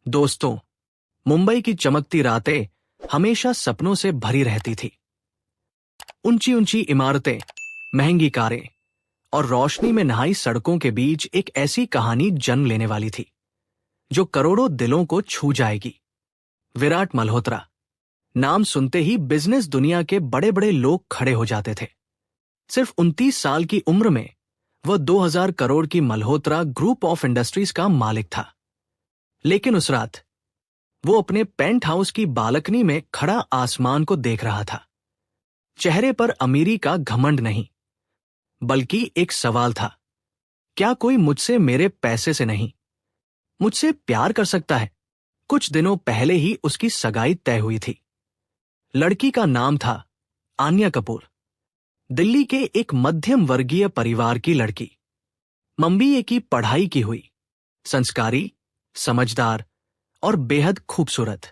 दोस्तों, मुंबई की चमकती रातें हमेशा सपनों से भरी रहती थी। ऊंची ऊंची इमारतें, महंगी कारें और रोशनी में नहाई सड़कों के बीच एक ऐसी कहानी जन्म लेने वाली थी जो करोड़ों दिलों को छू जाएगी। विराट मल्होत्रा नाम सुनते ही बिजनेस दुनिया के बड़े बड़े लोग खड़े हो जाते थे। सिर्फ 29 साल की उम्र में वह 2000 करोड़ की मल्होत्रा ग्रुप ऑफ इंडस्ट्रीज का मालिक था। लेकिन उस रात वो अपने पेंट हाउस की बालकनी में खड़ा आसमान को देख रहा था। चेहरे पर अमीरी का घमंड नहीं, बल्कि एक सवाल था, क्या कोई मुझसे मेरे पैसे से नहीं, मुझसे प्यार कर सकता है? कुछ दिनों पहले ही उसकी सगाई तय हुई थी। लड़की का नाम था आन्या कपूर। दिल्ली के एक मध्यम वर्गीय परिवार की लड़की, एमबीए की पढ़ाई की हुई, संस्कारी, समझदार और बेहद खूबसूरत।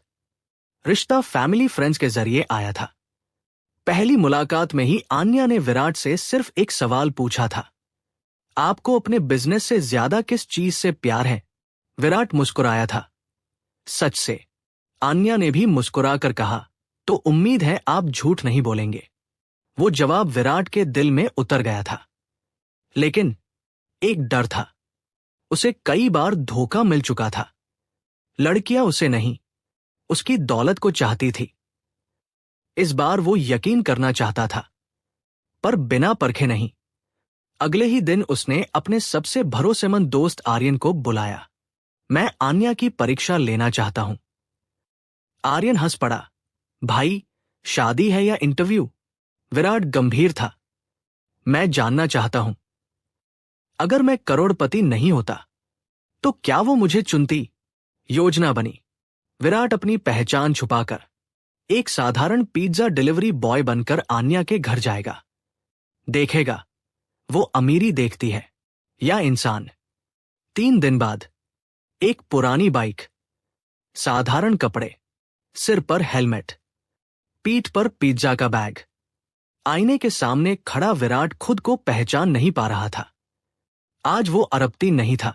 रिश्ता फैमिली फ्रेंड्स के जरिए आया था। पहली मुलाकात में ही आन्या ने विराट से सिर्फ एक सवाल पूछा था, आपको अपने बिजनेस से ज्यादा किस चीज से प्यार है? विराट मुस्कुराया था। सच से, आन्या ने भी मुस्कुराकर कहा, तो उम्मीद है आप झूठ नहीं बोलेंगे। वो जवाब विराट के दिल में उतर गया था। लेकिन एक डर था। उसे कई बार धोखा मिल चुका था। लड़कियां उसे नहीं, उसकी दौलत को चाहती थी। इस बार वो यकीन करना चाहता था, पर बिना परखे नहीं। अगले ही दिन उसने अपने सबसे भरोसेमंद दोस्त आर्यन को बुलाया। मैं आन्या की परीक्षा लेना चाहता हूं। आर्यन हंस पड़ा। भाई, शादी है या इंटरव्यू? विराट गंभीर था। मैं जानना चाहता हूं, अगर मैं करोड़पति नहीं होता तो क्या वो मुझे चुनती? योजना बनी। विराट अपनी पहचान छुपाकर एक साधारण पिज्जा डिलीवरी बॉय बनकर आन्या के घर जाएगा। देखेगा वो अमीरी देखती है या इंसान। 3 दिन बाद एक पुरानी बाइक, साधारण कपड़े, सिर पर हेलमेट, पीठ पर पिज्जा का बैग। आईने के सामने खड़ा विराट खुद को पहचान नहीं पा रहा था। आज वो अरबती नहीं था।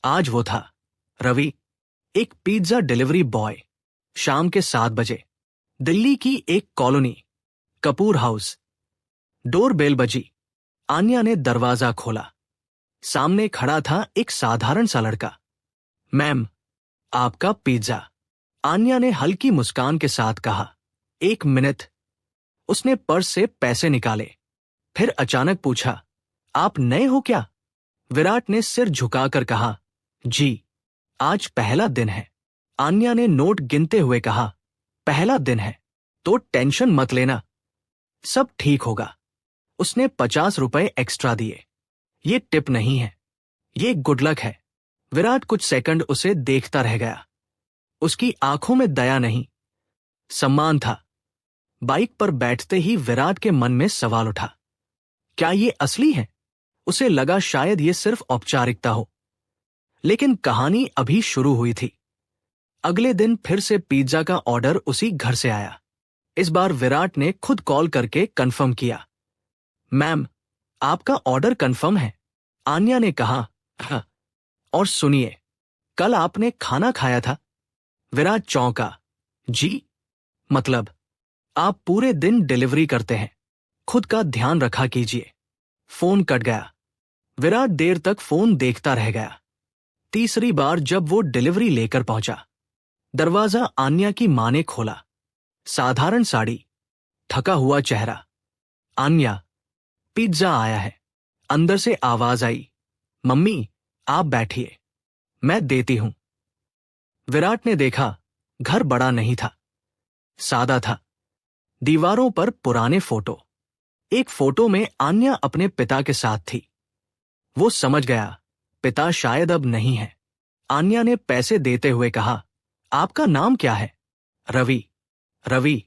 आज वो था रवि, एक पिज्जा डिलीवरी बॉय। शाम के 7 बजे दिल्ली की एक colony, Kapoor house. Door bell बजी। आन्या ने दरवाजा खोला। सामने खड़ा था एक साधारण सा लड़का। मैम, आपका पिज्जा। आन्या ने हल्की मुस्कान के साथ कहा। 1 मिनट। उसने पर्स से पैसे निकाले। फिर अचानक पूछा, आप नए हो क्या? विराट ने सिर झुकाकर कहा, जी, आज पहला दिन है। आन्या ने नोट गिनते हुए कहा, पहला दिन है तो टेंशन मत लेना, सब ठीक होगा। उसने 50 रुपए एक्स्ट्रा दिए। ये टिप नहीं है, ये गुड लक है। विराट कुछ सेकंड उसे देखता रह गया। उसकी आंखों में दया नहीं, सम्मान था। बाइक पर बैठते ही विराट के मन में सवाल उठा, क्या ये असली है? उसे लगा शायद ये सिर्फ औपचारिकता हो। लेकिन कहानी अभी शुरू हुई थी। अगले दिन फिर से पिज्जा का ऑर्डर उसी घर से आया। इस बार विराट ने खुद कॉल करके कंफर्म किया। मैम, आपका ऑर्डर कंफर्म है। आन्या ने कहा, हाँ। और सुनिए, कल आपने खाना खाया था? विराट चौंका। जी, मतलब? आप पूरे दिन डिलीवरी करते हैं, खुद का ध्यान रखा कीजिए। फोन कट गया। विराट देर तक फोन देखता रह गया। तीसरी बार जब वो डिलीवरी लेकर पहुंचा, दरवाजा आन्या की मां ने खोला। साधारण साड़ी, थका हुआ चेहरा। आन्या, पिज्जा आया है। अंदर से आवाज आई, मम्मी, आप बैठिए, मैं देती हूं। विराट ने देखा, घर बड़ा नहीं था, सादा था। दीवारों पर पुराने फोटो। एक फोटो में आन्या अपने पिता के साथ थी। वो समझ गया, पिता शायद अब नहीं है। आन्या ने पैसे देते हुए कहा, आपका नाम क्या है? रवि। रवि,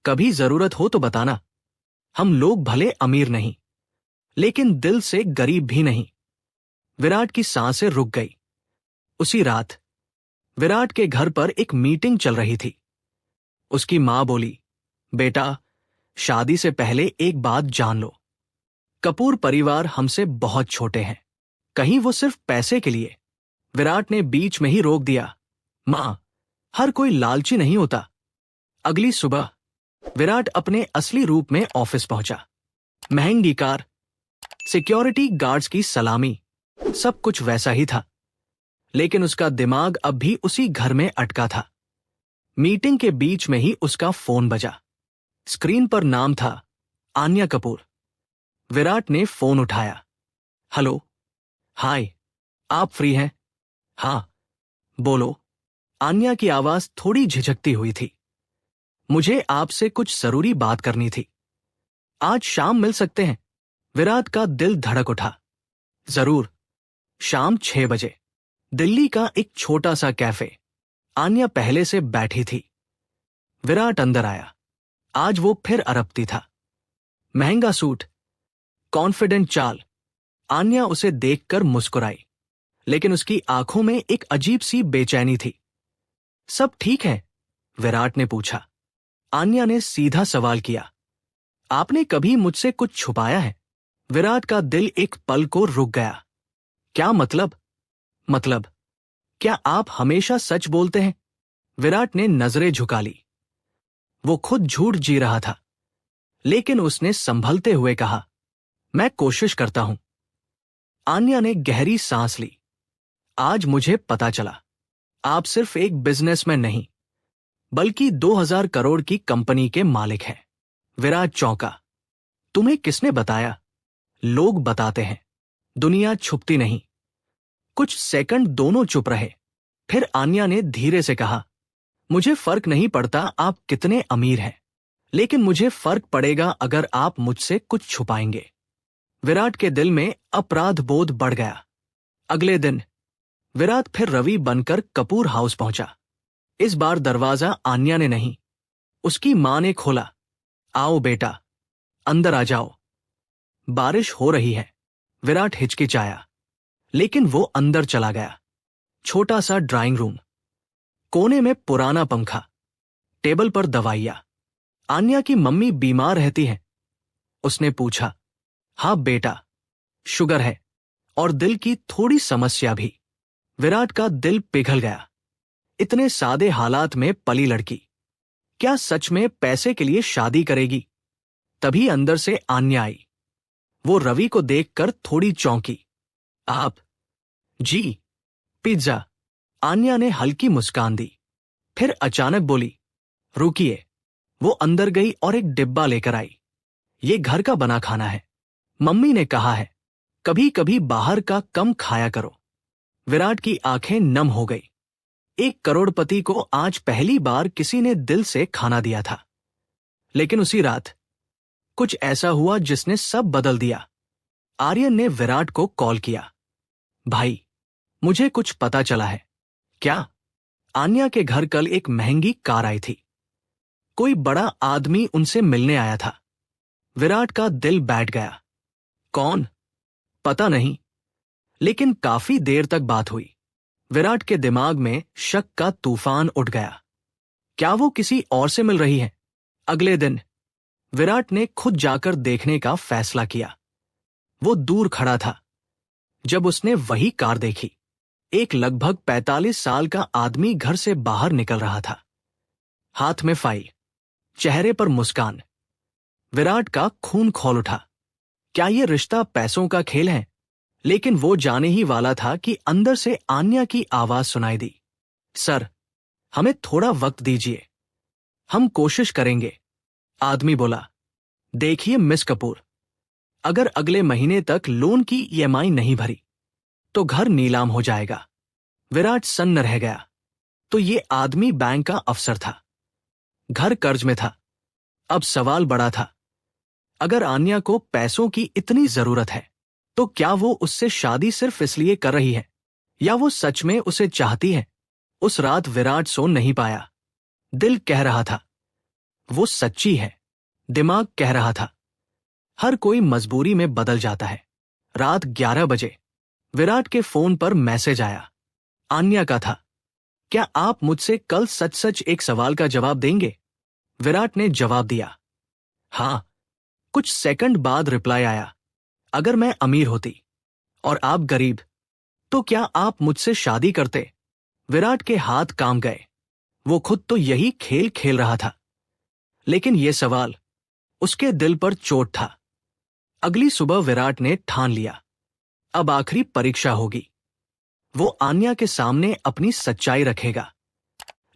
कभी जरूरत हो तो बताना। हम लोग भले अमीर नहीं, लेकिन दिल से गरीब भी नहीं। विराट की सांसें रुक गई। उसी रात विराट के घर पर एक मीटिंग चल रही थी। उसकी मां बोली, बेटा, शादी से पहले एक बात जान लो, कपूर परिवार हमसे बहुत छोटे हैं। कहीं वो सिर्फ पैसे के लिए? विराट ने बीच में ही रोक दिया। मां, हर कोई लालची नहीं होता। अगली सुबह विराट अपने असली रूप में ऑफिस पहुंचा। महंगी कार, सिक्योरिटी गार्ड्स की सलामी, सब कुछ वैसा ही था। लेकिन उसका दिमाग अब भी उसी घर में अटका था। मीटिंग के बीच में ही उसका फोन बजा। स्क्रीन पर नाम था आन्या कपूर। विराट ने फोन उठाया। हेलो, हाय, आप फ्री हैं? हाँ, बोलो। आन्या की आवाज थोड़ी झिझकती हुई थी। मुझे आपसे कुछ जरूरी बात करनी थी। आज शाम मिल सकते हैं? विराट का दिल धड़क उठा। जरूर, शाम 6 बजे। दिल्ली का एक छोटा सा कैफे। आन्या पहले से बैठी थी। विराट अंदर आया। आज वो फिर अरबती था। महंगा सूट, कॉन्फिडेंट चाल। आन्या उसे देखकर मुस्कुराई, लेकिन उसकी आंखों में एक अजीब सी बेचैनी थी। सब ठीक है? विराट ने पूछा। आन्या ने सीधा सवाल किया। आपने कभी मुझसे कुछ छुपाया है? विराट का दिल एक पल को रुक गया। क्या मतलब? मतलब, क्या आप हमेशा सच बोलते हैं? विराट ने नजरें झुका ली। वो खुद झूठ जी रहा था, लेकिन उसने संभलते हुए कहा, मैं कोशिश करता हूं। आन्या ने गहरी सांस ली। आज मुझे पता चला, आप सिर्फ एक बिजनेसमैन नहीं, बल्कि 2000 करोड़ की कंपनी के मालिक हैं। विराट चौंका। तुम्हें किसने बताया? लोग बताते हैं, दुनिया छुपती नहीं। कुछ सेकंड दोनों चुप रहे। फिर आन्या ने धीरे से कहा, मुझे फर्क नहीं पड़ता आप कितने अमीर हैं, लेकिन मुझे फर्क पड़ेगा अगर आप मुझसे कुछ छुपाएंगे। विराट के दिल में अपराध बोध बढ़ गया। अगले दिन विराट फिर रवि बनकर कपूर हाउस पहुंचा। इस बार दरवाजा आन्या ने नहीं, उसकी मां ने खोला। आओ बेटा, अंदर आ जाओ। बारिश हो रही है। विराट हिचकिचाया, लेकिन वो अंदर चला गया। छोटा सा ड्राइंग रूम, कोने में पुराना पंखा, टेबल पर दवाइयां। आन्या की मम्मी बीमार रहती हैं? उसने पूछा। हाँ बेटा, शुगर है और दिल की थोड़ी समस्या भी। विराट का दिल पिघल गया। इतने सादे हालात में पली लड़की क्या सच में पैसे के लिए शादी करेगी? तभी अंदर से आन्या आई। वो रवि को देखकर थोड़ी चौंकी। आप? जी, पिज्जा। आन्या ने हल्की मुस्कान दी, फिर अचानक बोली, रुकिए। वो अंदर गई और एक डिब्बा लेकर आई। ये घर का बना खाना है, मम्मी ने कहा है, कभी कभी बाहर का कम खाया करो। विराट की आंखें नम हो गई। 1 करोड़पति को आज पहली बार किसी ने दिल से खाना दिया था। लेकिन उसी रात कुछ ऐसा हुआ जिसने सब बदल दिया। आर्यन ने विराट को कॉल किया। भाई, मुझे कुछ पता चला है। क्या? आन्या के घर कल एक महंगी कार आई थी। कोई बड़ा आदमी उनसे मिलने आया था। विराट का दिल बैठ गया। कौन? पता नहीं, लेकिन काफी देर तक बात हुई। विराट के दिमाग में शक का तूफान उठ गया। क्या वो किसी और से मिल रही है? अगले दिन विराट ने खुद जाकर देखने का फैसला किया। वो दूर खड़ा था। जब उसने वही कार देखी, एक लगभग 45 साल का आदमी घर से बाहर निकल रहा था, हाथ में फाइल, चेहरे पर मुस्कान। विराट का खून खौल उठा। क्या ये रिश्ता पैसों का खेल है? लेकिन वो जाने ही वाला था कि अंदर से आन्या की आवाज सुनाई दी। सर, हमें थोड़ा वक्त दीजिए, हम कोशिश करेंगे। आदमी बोला, देखिए मिस कपूर, अगर अगले महीने तक लोन की ईएमआई नहीं भरी तो घर नीलाम हो जाएगा। विराट सन्न रह गया। तो ये आदमी बैंक का अफसर था, घर कर्ज में था। अब सवाल बड़ा था, अगर आन्या को पैसों की इतनी जरूरत है, तो क्या वो उससे शादी सिर्फ इसलिए कर रही है, या वो सच में उसे चाहती है? उस रात विराट सो नहीं पाया। दिल कह रहा था, वो सच्ची है। दिमाग कह रहा था, हर कोई मजबूरी में बदल जाता है। रात 11 बजे विराट के फोन पर मैसेज आया। आन्या का था। क्या आप मुझसे कल सच सच एक सवाल का जवाब देंगे? विराट ने जवाब दिया, हाँ। कुछ सेकंड बाद रिप्लाई आया, अगर मैं अमीर होती और आप गरीब, तो क्या आप मुझसे शादी करते? विराट के हाथ काम गए। वो खुद तो यही खेल खेल रहा था, लेकिन यह सवाल उसके दिल पर चोट था। अगली सुबह विराट ने ठान लिया, अब आखिरी परीक्षा होगी। वो आन्या के सामने अपनी सच्चाई रखेगा,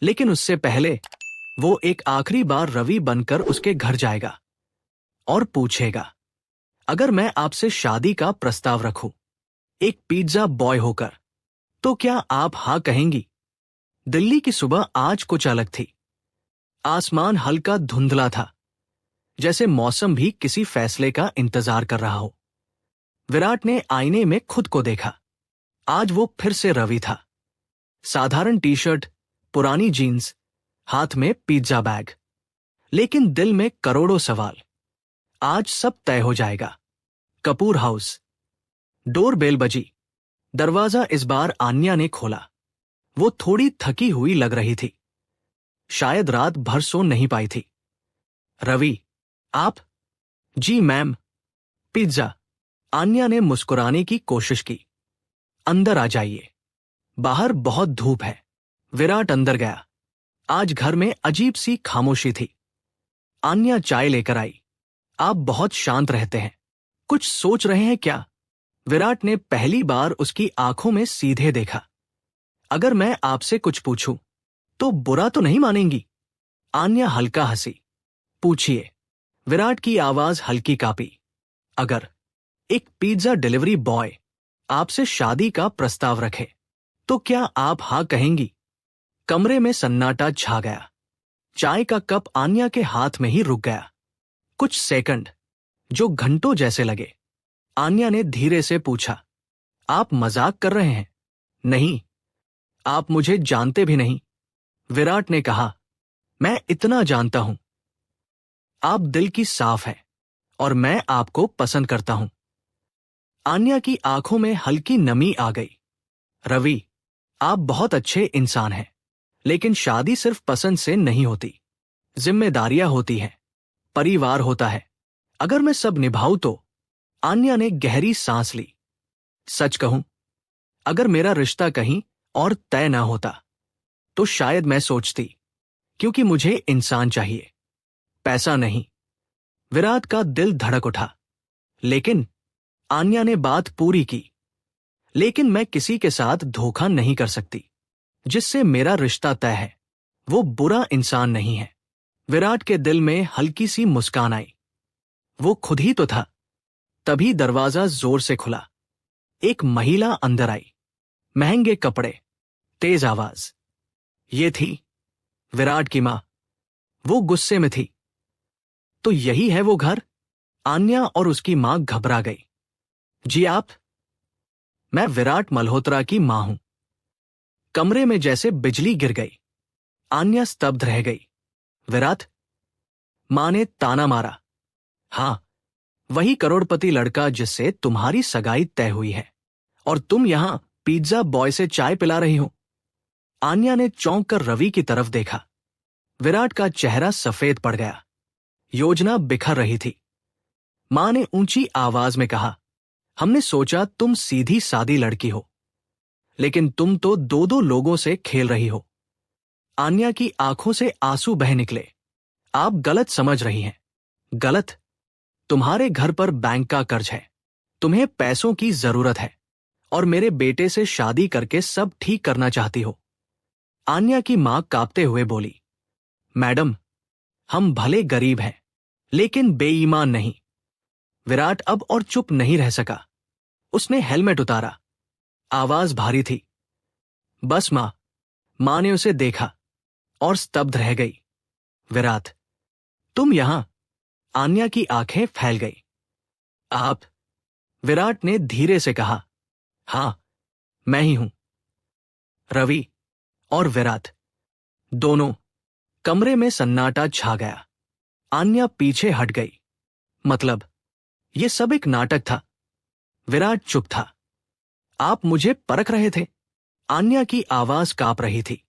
लेकिन उससे पहले वो एक आखिरी बार रवि बनकर उसके घर जाएगा और पूछेगा, अगर मैं आपसे शादी का प्रस्ताव रखूं, एक पिज्जा बॉय होकर, तो क्या आप हाँ कहेंगी? दिल्ली की सुबह आज कुछ अलग थी। आसमान हल्का धुंधला था, जैसे मौसम भी किसी फैसले का इंतजार कर रहा हो। विराट ने आईने में खुद को देखा। आज वो फिर से रवि था। साधारण टी शर्ट, पुरानी जीन्स, हाथ में पिज्जा बैग, लेकिन दिल में करोड़ों सवाल। आज सब तय हो जाएगा। कपूर हाउस। डोर बेल बजी। दरवाजा इस बार आन्या ने खोला। वो थोड़ी थकी हुई लग रही थी, शायद रात भर सो नहीं पाई थी। रवि, आप? जी मैम। पिज्जा। आन्या ने मुस्कुराने की कोशिश की। अंदर आ जाइए, बाहर बहुत धूप है। विराट अंदर गया। आज घर में अजीब सी खामोशी थी। आन्या चाय लेकर आई। आप बहुत शांत रहते हैं, कुछ सोच रहे हैं क्या? विराट ने पहली बार उसकी आंखों में सीधे देखा। अगर मैं आपसे कुछ पूछूं, तो बुरा तो नहीं मानेंगी? आन्या हल्का हंसी। पूछिए। विराट की आवाज हल्की कांपी। अगर एक पिज्जा डिलीवरी बॉय आपसे शादी का प्रस्ताव रखे, तो क्या आप हाँ कहेंगी? कमरे में सन्नाटा छा गया। चाय का कप आन्या के हाथ में ही रुक गया। कुछ सेकंड, जो घंटों जैसे लगे। आन्या ने धीरे से पूछा, आप मजाक कर रहे हैं? नहीं, आप मुझे जानते भी नहीं। विराट ने कहा, मैं इतना जानता हूं। आप दिल की साफ है और मैं आपको पसंद करता हूं। आन्या की आंखों में हल्की नमी आ गई। रवि, आप बहुत अच्छे इंसान हैं, लेकिन शादी सिर्फ पसंद से नहीं होती। जिम्मेदारियां होती हैं, परिवार होता है। अगर मैं सब निभाऊं तो? आन्या ने गहरी सांस ली। सच कहूं, अगर मेरा रिश्ता कहीं और तय ना होता, तो शायद मैं सोचती, क्योंकि मुझे इंसान चाहिए, पैसा नहीं। विराट का दिल धड़क उठा। लेकिन आन्या ने बात पूरी की। लेकिन मैं किसी के साथ धोखा नहीं कर सकती। जिससे मेरा रिश्ता तय है, वो बुरा इंसान नहीं है। विराट के दिल में हल्की सी मुस्कान आई। वो खुद ही तो था। तभी दरवाजा जोर से खुला। एक महिला अंदर आई। महंगे कपड़े, तेज आवाज। ये थी विराट की मां। वो गुस्से में थी। तो यही है वो घर? आन्या और उसकी मां घबरा गई। जी आप? मैं विराट मल्होत्रा की मां हूं। कमरे में जैसे बिजली गिर गई। आन्या स्तब्ध रह गई। विराट? मां ने ताना मारा। हां, वही करोड़पति लड़का जिससे तुम्हारी सगाई तय हुई है, और तुम यहां पिज्जा बॉय से चाय पिला रही हो। आन्या ने चौंक कर रवि की तरफ देखा। विराट का चेहरा सफेद पड़ गया। योजना बिखर रही थी। मां ने ऊंची आवाज में कहा, हमने सोचा तुम सीधी सादी लड़की हो, लेकिन तुम तो दो दो लोगों से खेल रही हो। आन्या की आंखों से आंसू बह निकले। आप गलत समझ रही हैं। गलत? तुम्हारे घर पर बैंक का कर्ज है, तुम्हें पैसों की जरूरत है, और मेरे बेटे से शादी करके सब ठीक करना चाहती हो। आन्या की मां कांपते हुए बोली, मैडम, हम भले गरीब हैं, लेकिन बेईमान नहीं। विराट अब और चुप नहीं रह सका। उसने हेलमेट उतारा। आवाज भारी थी। बस मां। मां ने उसे देखा और स्तब्ध रह गई। विराट, तुम यहां? आन्या की आंखें फैल गई। आप? विराट ने धीरे से कहा, हां, मैं ही हूं। रवि और विराट दोनों। कमरे में सन्नाटा छा गया। आन्या पीछे हट गई। मतलब, यह सब एक नाटक था। विराट चुप था। आप मुझे परख रहे थे? आन्या की आवाज कांप रही थी।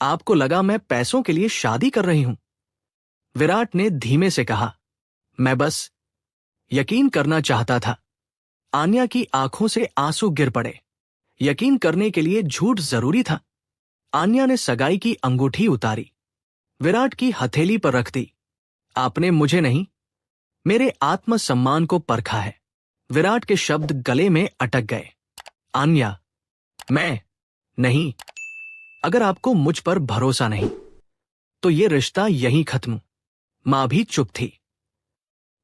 आपको लगा मैं पैसों के लिए शादी कर रही हूं? विराट ने धीमे से कहा, मैं बस यकीन करना चाहता था। आन्या की आंखों से आंसू गिर पड़े। यकीन करने के लिए झूठ जरूरी था? आन्या ने सगाई की अंगूठी उतारी, विराट की हथेली पर रख दी। आपने मुझे नहीं, मेरे आत्मसम्मान को परखा है। विराट के शब्द गले में अटक गए। आन्या, मैं नहीं। अगर आपको मुझ पर भरोसा नहीं तो ये रिश्ता यहीं खत्म। मां भी चुप थी।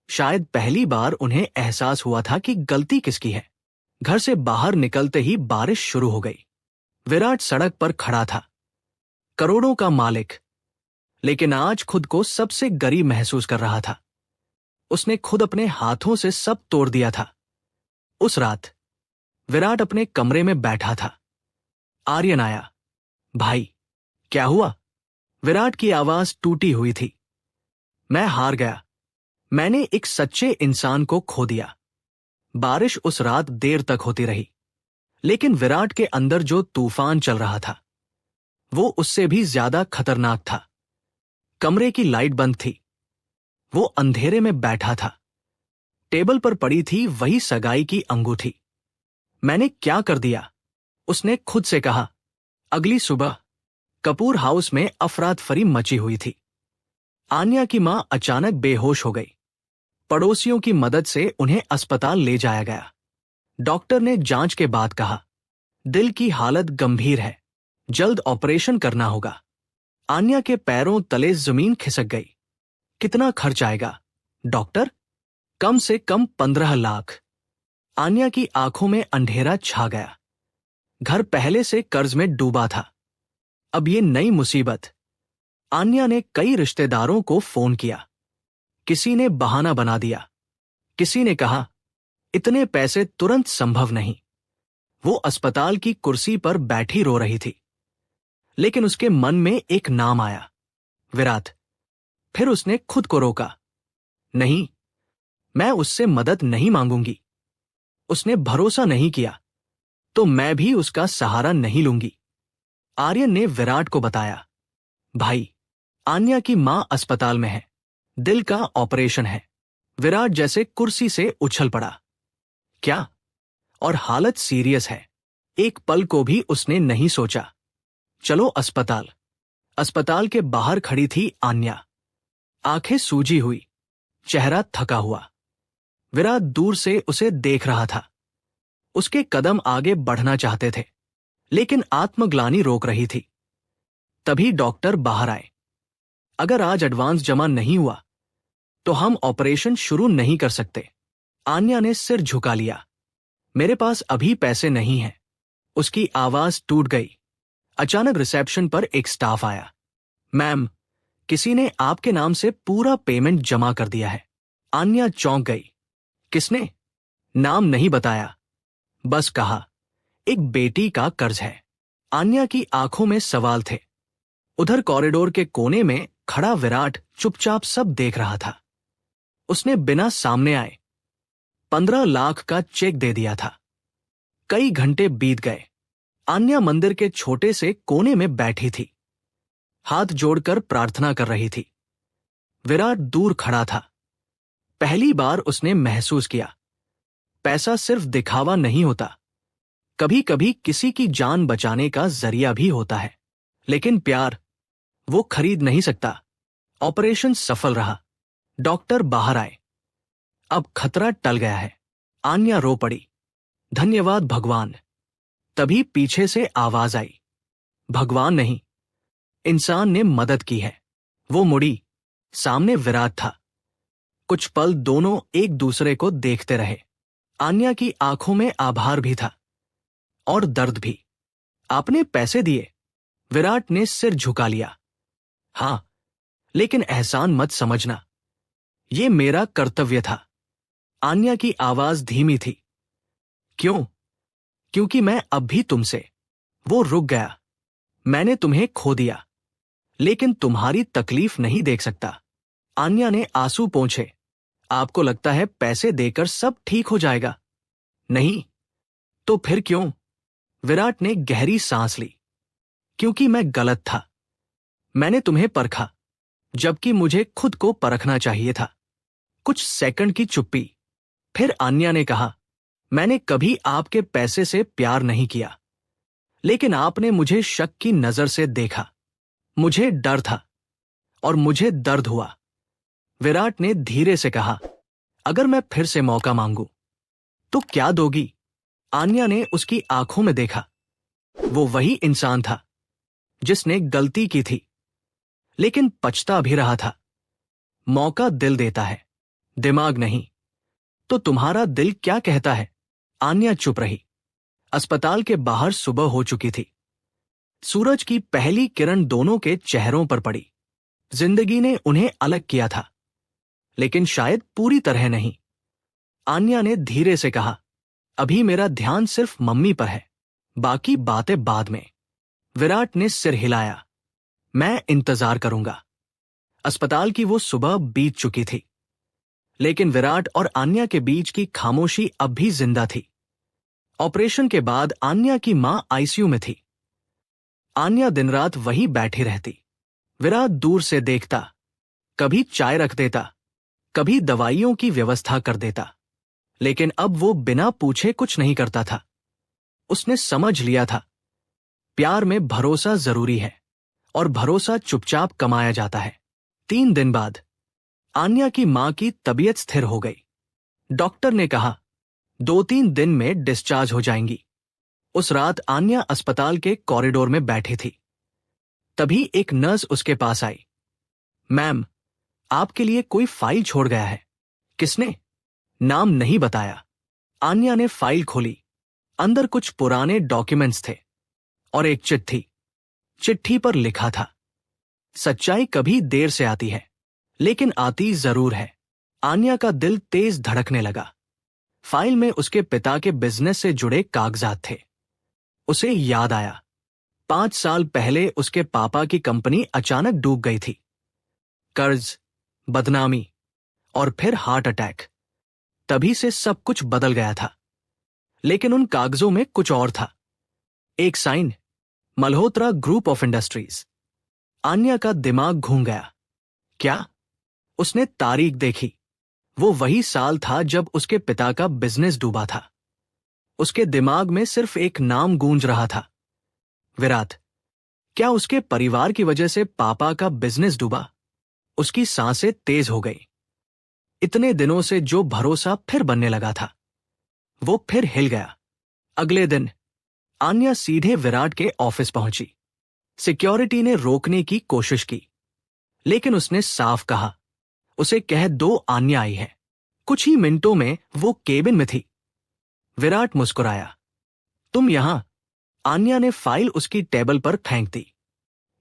शायद पहली बार उन्हें एहसास हुआ था कि गलती किसकी है। घर से बाहर निकलते ही बारिश शुरू हो गई। विराट सड़क पर खड़ा था, करोड़ों का मालिक, लेकिन आज खुद को सबसे गरीब महसूस कर रहा था। उसने खुद अपने हाथों से सब तोड़ दिया था। उस रात विराट अपने कमरे में बैठा था। आर्यन आया। भाई, क्या हुआ? विराट की आवाज टूटी हुई थी। मैं हार गया। मैंने एक सच्चे इंसान को खो दिया। बारिश उस रात देर तक होती रही, लेकिन विराट के अंदर जो तूफान चल रहा था वो उससे भी ज्यादा खतरनाक था। कमरे की लाइट बंद थी। वो अंधेरे में बैठा था। टेबल पर पड़ी थी वही सगाई की अंगूठी। मैंने क्या कर दिया? उसने खुद से कहा। अगली सुबह कपूर हाउस में अफरातफरी मची हुई थी। आन्या की मां अचानक बेहोश हो गई। पड़ोसियों की मदद से उन्हें अस्पताल ले जाया गया। डॉक्टर ने जांच के बाद कहा, दिल की हालत गंभीर है, जल्द ऑपरेशन करना होगा। आन्या के पैरों तले जमीन खिसक गई। कितना खर्च आएगा डॉक्टर? कम से कम 15 लाख। आन्या की आंखों में अंधेरा छा गया। घर पहले से कर्ज में डूबा था, अब ये नई मुसीबत। आन्या ने कई रिश्तेदारों को फोन किया। किसी ने बहाना बना दिया, किसी ने कहा इतने पैसे तुरंत संभव नहीं। वो अस्पताल की कुर्सी पर बैठी रो रही थी, लेकिन उसके मन में एक नाम आया, विराट। फिर उसने खुद को रोका। नहीं, मैं उससे मदद नहीं मांगूंगी। उसने भरोसा नहीं किया तो मैं भी उसका सहारा नहीं लूंगी। आर्यन ने विराट को बताया, भाई, आन्या की मां अस्पताल में है, दिल का ऑपरेशन है। विराट जैसे कुर्सी से उछल पड़ा। क्या? और हालत सीरियस है। एक पल को भी उसने नहीं सोचा। चलो अस्पताल। अस्पताल के बाहर खड़ी थी आन्या, आंखें सूजी हुई, चेहरा थका हुआ। विराट दूर से उसे देख रहा था। उसके कदम आगे बढ़ना चाहते थे, लेकिन आत्मग्लानि रोक रही थी। तभी डॉक्टर बाहर आए। अगर आज एडवांस जमा नहीं हुआ तो हम ऑपरेशन शुरू नहीं कर सकते। आन्या ने सिर झुका लिया। मेरे पास अभी पैसे नहीं हैं। उसकी आवाज टूट गई। अचानक रिसेप्शन पर एक स्टाफ आया। मैम, किसी ने आपके नाम से पूरा पेमेंट जमा कर दिया है। आन्या चौंक गई। किसने? नाम नहीं बताया, बस कहा एक बेटी का कर्ज है। आन्या की आंखों में सवाल थे। उधर कॉरिडोर के कोने में खड़ा विराट चुपचाप सब देख रहा था। उसने बिना सामने आए 15 लाख का चेक दे दिया था। कई घंटे बीत गए। आन्या मंदिर के छोटे से कोने में बैठी थी, हाथ जोड़कर प्रार्थना कर रही थी। विराट दूर खड़ा था। पहली बार उसने महसूस किया, पैसा सिर्फ दिखावा नहीं होता, कभी कभी किसी की जान बचाने का जरिया भी होता है। लेकिन प्यार, वो खरीद नहीं सकता। ऑपरेशन सफल रहा। डॉक्टर बाहर आए। अब खतरा टल गया है। आन्या रो पड़ी। धन्यवाद भगवान। तभी पीछे से आवाज आई, भगवान नहीं, इंसान ने मदद की है। वो मुड़ी। सामने विराट था। कुछ पल दोनों एक दूसरे को देखते रहे। आन्या की आंखों में आभार भी था और दर्द भी। आपने पैसे दिए? विराट ने सिर झुका लिया। हां, लेकिन एहसान मत समझना, ये मेरा कर्तव्य था। आन्या की आवाज धीमी थी। क्यों? क्योंकि मैं अब भी तुमसे। वो रुक गया। मैंने तुम्हें खो दिया, लेकिन तुम्हारी तकलीफ नहीं देख सकता। आन्या ने आंसू पोंछे। आपको लगता है पैसे देकर सब ठीक हो जाएगा? नहीं। तो फिर क्यों? विराट ने गहरी सांस ली। क्योंकि मैं गलत था। मैंने तुम्हें परखा, जबकि मुझे खुद को परखना चाहिए था। कुछ सेकंड की चुप्पी। फिर आन्या ने कहा, मैंने कभी आपके पैसे से प्यार नहीं किया, लेकिन आपने मुझे शक की नजर से देखा। मुझे डर था और मुझे दर्द हुआ। विराट ने धीरे से कहा, अगर मैं फिर से मौका मांगू तो क्या दोगी? आन्या ने उसकी आंखों में देखा। वो वही इंसान था जिसने गलती की थी, लेकिन पछता भी रहा था। मौका दिल देता है, दिमाग नहीं। तो तुम्हारा दिल क्या कहता है? आन्या चुप रही। अस्पताल के बाहर सुबह हो चुकी थी। सूरज की पहली किरण दोनों के चेहरों पर पड़ी। जिंदगी ने उन्हें अलग किया था, लेकिन शायद पूरी तरह नहीं। आन्या ने धीरे से कहा, अभी मेरा ध्यान सिर्फ मम्मी पर है, बाकी बातें बाद में। विराट ने सिर हिलाया। मैं इंतजार करूंगा। अस्पताल की वो सुबह बीत चुकी थी, लेकिन विराट और आन्या के बीच की खामोशी अब भी जिंदा थी। ऑपरेशन के बाद आन्या की मां आईसीयू में थी। आन्या दिन रात वही बैठी रहती। विराट दूर से देखता, कभी चाय रख देता, कभी दवाइयों की व्यवस्था कर देता, लेकिन अब वो बिना पूछे कुछ नहीं करता था। उसने समझ लिया था, प्यार में भरोसा जरूरी है और भरोसा चुपचाप कमाया जाता है। 3 दिन बाद आन्या की मां की तबीयत स्थिर हो गई। डॉक्टर ने कहा 2-3 दिन में डिस्चार्ज हो जाएंगी। उस रात आन्या अस्पताल के कॉरिडोर में बैठी थी। तभी एक नर्स उसके पास आई। मैम, आपके लिए कोई फाइल छोड़ गया है। किसने? नाम नहीं बताया। आन्या ने फाइल खोली। अंदर कुछ पुराने डॉक्यूमेंट्स थे और एक चिट्ठी। चिट्ठी पर लिखा था, सच्चाई कभी देर से आती है, लेकिन आती जरूर है। आन्या का दिल तेज धड़कने लगा। फाइल में उसके पिता के बिजनेस से जुड़े कागजात थे। उसे याद आया, 5 साल पहले उसके पापा की कंपनी अचानक डूब गई थी। कर्ज, बदनामी और फिर हार्ट अटैक। तभी से सब कुछ बदल गया था। लेकिन उन कागजों में कुछ और था। एक sign, Malhotra group of industries. Aanya का दिमाग घूम गया। क्या? उसने तारीख देखी। वो वही साल था जब उसके पिता का बिजनेस डूबा था। उसके दिमाग में सिर्फ एक नाम गूंज रहा था, विराट। क्या उसके परिवार की वजह से पापा का बिजनेस डूबा? उसकी सांसें तेज हो गई। इतने दिनों से जो भरोसा फिर बनने लगा था, वो फिर हिल गया। अगले दिन आन्या सीधे विराट के ऑफिस पहुंची। सिक्योरिटी ने रोकने की कोशिश की, लेकिन उसने साफ कहा, उसे कह दो आन्या आई है। कुछ ही मिनटों में वो केबिन में थी। विराट मुस्कुराया। तुम यहां? आन्या ने फाइल उसकी टेबल पर फेंक दी।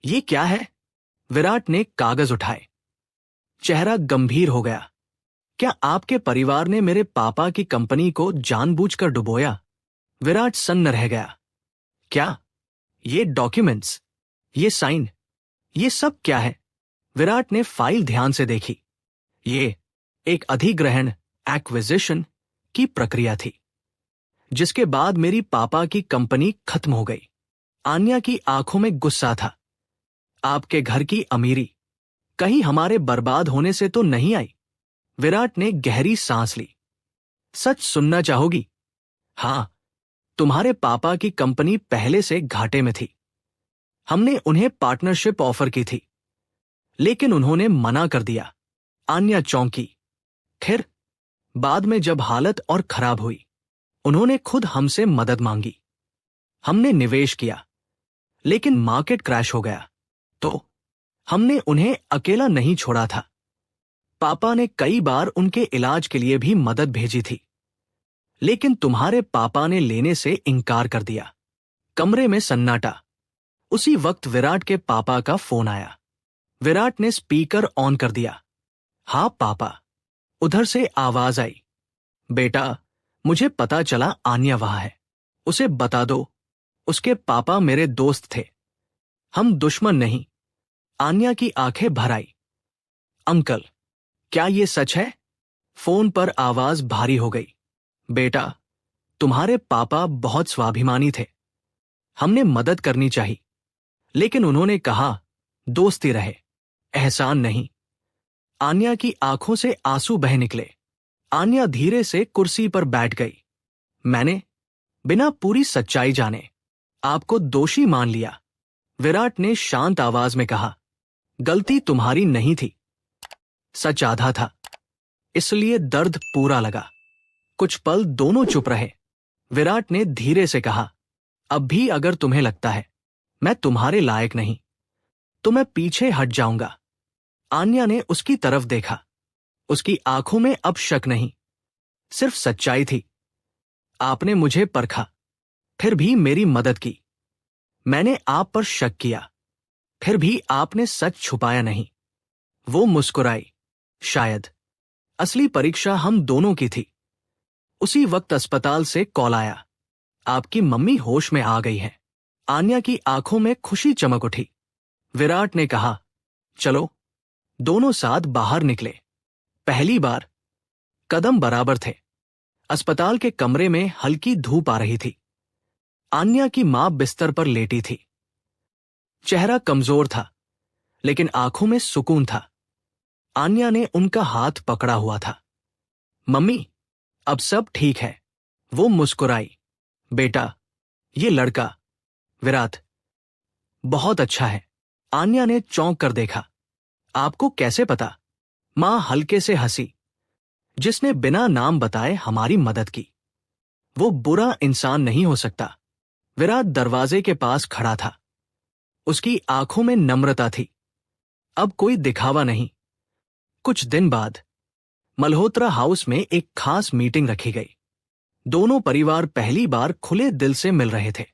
ये क्या है? विराट ने कागज उठाए। चेहरा गंभीर हो गया। क्या आपके परिवार ने मेरे पापा की कंपनी को जानबूझकर डुबोया? विराट सन्न रह गया। क्या? ये डॉक्यूमेंट्स, ये साइन, ये सब क्या है? विराट ने फाइल ध्यान से देखी। ये एक अधिग्रहण, एक्विजिशन की प्रक्रिया थी, जिसके बाद मेरी पापा की कंपनी खत्म हो गई। आन्या की आंखों में गुस्सा था। आपके घर की अमीरी कहीं हमारे बर्बाद होने से तो नहीं आई? विराट ने गहरी सांस ली। सच सुनना चाहोगी? हां, तुम्हारे पापा की कंपनी पहले से घाटे में थी। हमने उन्हें पार्टनरशिप ऑफर की थी, लेकिन उन्होंने मना कर दिया। आन्या चौंकी। फिर बाद में जब हालत और खराब हुई, उन्होंने खुद हमसे मदद मांगी। हमने निवेश किया, लेकिन मार्केट क्रैश हो गया, तो हमने उन्हें अकेला नहीं छोड़ा था। पापा ने कई बार उनके इलाज के लिए भी मदद भेजी थी, लेकिन तुम्हारे पापा ने लेने से इनकार कर दिया। कमरे में सन्नाटा। उसी वक्त विराट के पापा का फोन आया। विराट ने स्पीकर ऑन कर दिया। हाँ पापा, उधर से आवाज आई। बेटा, मुझे पता चला आन्या वहां है। उसे बता दो, उसके पापा मेरे दोस्त थे, हम दुश्मन नहीं। आन्या की आंखें भर आई। अंकल, क्या ये सच है? फोन पर आवाज भारी हो गई। बेटा, तुम्हारे पापा बहुत स्वाभिमानी थे। हमने मदद करनी चाहिए, लेकिन उन्होंने कहा दोस्ती रहे, एहसान नहीं। आन्या की आंखों से आंसू बह निकले। आन्या धीरे से कुर्सी पर बैठ गई। मैंने बिना पूरी सच्चाई जाने आपको दोषी मान लिया। विराट ने शांत आवाज में कहा, गलती तुम्हारी नहीं थी, सच आधा था, इसलिए दर्द पूरा लगा। कुछ पल दोनों चुप रहे। विराट ने धीरे से कहा, अब भी अगर तुम्हें लगता है मैं तुम्हारे लायक नहीं तो मैं पीछे हट जाऊंगा। आन्या ने उसकी तरफ देखा। उसकी आंखों में अब शक नहीं, सिर्फ सच्चाई थी। आपने मुझे परखा, फिर भी मेरी मदद की। मैंने आप पर शक किया, फिर भी आपने सच छुपाया नहीं। वो मुस्कुराई। शायद असली परीक्षा हम दोनों की थी। उसी वक्त अस्पताल से कॉल आया, आपकी मम्मी होश में आ गई है। आन्या की आंखों में खुशी चमक उठी। विराट ने कहा, चलो। दोनों साथ बाहर निकले। पहली बार। कदम बराबर थे। अस्पताल के कमरे में हल्की धूप आ रही थी। आन्या की मां बिस्तर पर लेटी थी। चेहरा कमजोर था, लेकिन आंखों में सुकून था। आन्या ने उनका हाथ पकड़ा हुआ था। मम्मी, अब सब ठीक है। वो मुस्कुराई। बेटा, ये लड़का विराट बहुत अच्छा है। आन्या ने चौंक कर देखा। आपको कैसे पता? मां हल्के से हंसी। जिसने बिना नाम बताए हमारी मदद की, वो बुरा इंसान नहीं हो सकता। विराट दरवाजे के पास खड़ा था। उसकी आंखों में नम्रता थी। अब कोई दिखावा नहीं। कुछ दिन बाद मल्होत्रा हाउस में एक खास मीटिंग रखी गई। दोनों परिवार पहली बार खुले दिल से मिल रहे थे।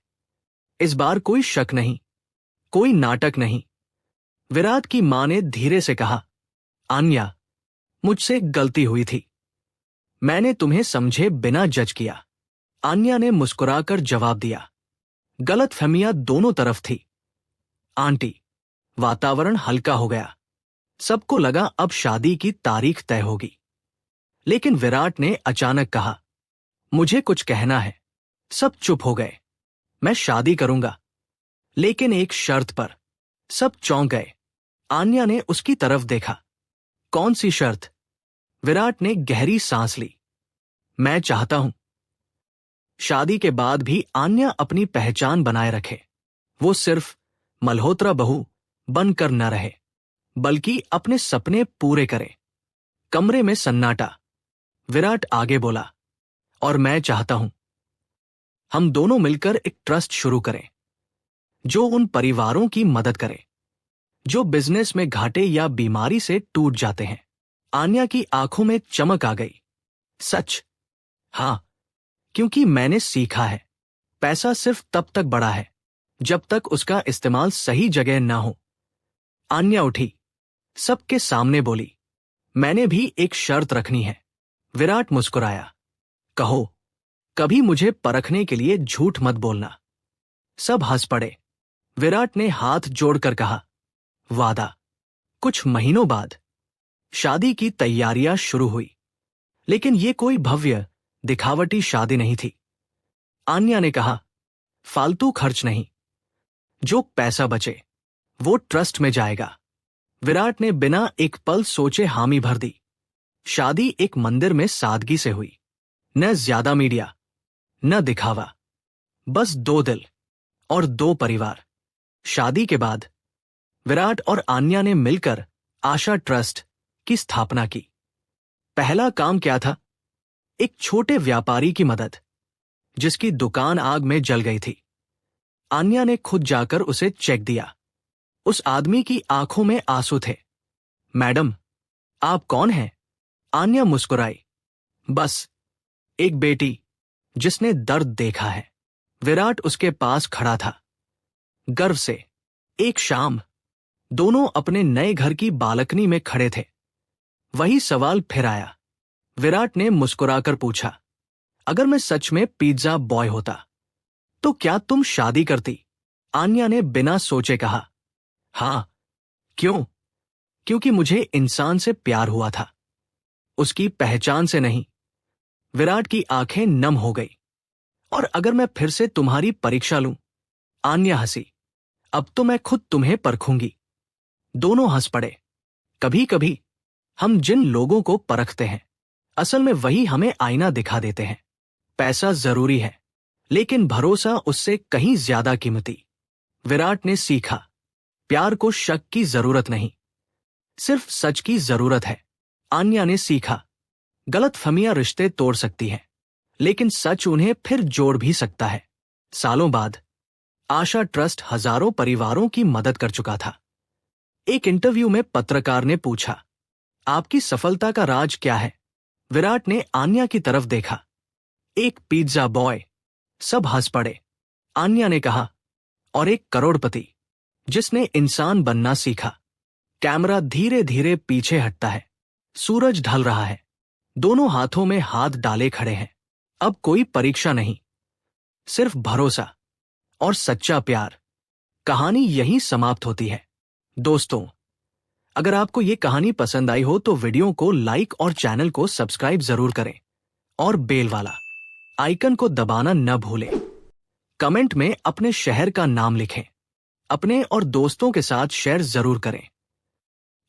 इस बार कोई शक नहीं, कोई नाटक नहीं। विराट की मां ने धीरे से कहा, आन्या, मुझसे गलती हुई थी। मैंने तुम्हें समझे बिना जज किया। आन्या ने मुस्कुराकर जवाब दिया। गलतफहमियां दोनों तरफ थी। आंटी, वातावरण हल्का हो गया। सबको लगा अब शादी की तारीख तय होगी। लेकिन विराट ने अचानक कहा, मुझे कुछ कहना है। सब चुप हो गए। मैं शादी करूंगा, लेकिन एक शर्त पर। सब चौंक गए। आन्या ने उसकी तरफ देखा। कौन सी शर्त? विराट ने गहरी सांस ली। मैं चाहता हूं शादी के बाद भी आन्या अपनी पहचान बनाए रखे। वो सिर्फ मल्होत्रा बहू बनकर न रहे, बल्कि अपने सपने पूरे करे। कमरे में सन्नाटा। विराट आगे बोला, और मैं चाहता हूं हम दोनों मिलकर एक ट्रस्ट शुरू करें, जो उन परिवारों की मदद करे जो बिजनेस में घाटे या बीमारी से टूट जाते हैं। आन्या की आंखों में चमक आ गई। सच? हां, क्योंकि मैंने सीखा है, पैसा सिर्फ तब तक बड़ा है जब तक उसका इस्तेमाल सही जगह ना हो। आन्या उठी, सबके सामने बोली, मैंने भी एक शर्त रखनी है। विराट मुस्कुराया। कहो। कभी मुझे परखने के लिए झूठ मत बोलना। सब हंस पड़े। विराट ने हाथ जोड़कर कहा, वादा। कुछ महीनों बाद शादी की तैयारियां शुरू हुई, लेकिन ये कोई भव्य दिखावटी शादी नहीं थी। आन्या ने कहा, फालतू खर्च नहीं, जो पैसा बचे वो ट्रस्ट में जाएगा। विराट ने बिना एक पल सोचे हामी भर दी। शादी एक मंदिर में सादगी से हुई। न ज्यादा मीडिया, न दिखावा, बस दो दिल और दो परिवार। शादी के बाद विराट और आन्या ने मिलकर आशा ट्रस्ट की स्थापना की। पहला काम क्या था? एक छोटे व्यापारी की मदद, जिसकी दुकान आग में जल गई थी। आन्या ने खुद जाकर उसे चेक दिया। उस आदमी की आंखों में आंसू थे। मैडम, आप कौन हैं? आन्या मुस्कुराई। बस एक बेटी जिसने दर्द देखा है। विराट उसके पास खड़ा था, गर्व से। एक शाम दोनों अपने नए घर की बालकनी में खड़े थे। वही सवाल फिर आया। विराट ने मुस्कुराकर पूछा, अगर मैं सच में पिज्जा बॉय होता तो क्या तुम शादी करती? आन्या ने बिना सोचे कहा, हां। क्यों? क्योंकि मुझे इंसान से प्यार हुआ था, उसकी पहचान से नहीं। विराट की आंखें नम हो गई। और अगर मैं फिर से तुम्हारी परीक्षा लूं? आन्या हंसी। अब तो मैं खुद तुम्हें परखूंगी। दोनों हंस पड़े। कभी कभी हम जिन लोगों को परखते हैं, असल में वही हमें आईना दिखा देते हैं। पैसा जरूरी है, लेकिन भरोसा उससे कहीं ज्यादा कीमती। विराट ने सीखा, प्यार को शक की जरूरत नहीं, सिर्फ सच की जरूरत है। आन्या ने सीखा, गलतफहमियां रिश्ते तोड़ सकती हैं, लेकिन सच उन्हें फिर जोड़ भी सकता है। सालों बाद आशा ट्रस्ट हजारों परिवारों की मदद कर चुका था। एक इंटरव्यू में पत्रकार ने पूछा, आपकी सफलता का राज क्या है? विराट ने आन्या की तरफ देखा, एक पिज्जा बॉय। सब हंस पड़े। आन्या ने कहा, और एक करोड़पति जिसने इंसान बनना सीखा। कैमरा धीरे धीरे पीछे हटता है, सूरज ढल रहा है, दोनों हाथों में हाथ डाले खड़े हैं। अब कोई परीक्षा नहीं, सिर्फ भरोसा और सच्चा प्यार। कहानी यहीं समाप्त होती है। दोस्तों, अगर आपको ये कहानी पसंद आई हो तो वीडियो को लाइक और चैनल को सब्सक्राइब जरूर करें और बेल वाला आइकन को दबाना न भूलें। कमेंट में अपने शहर का नाम लिखें। अपने और दोस्तों के साथ शेयर जरूर करें।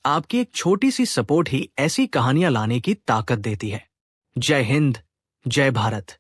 आपकी एक छोटी सी सपोर्ट ही ऐसी कहानियां लाने की ताकत देती है। जय हिंद, जय भारत।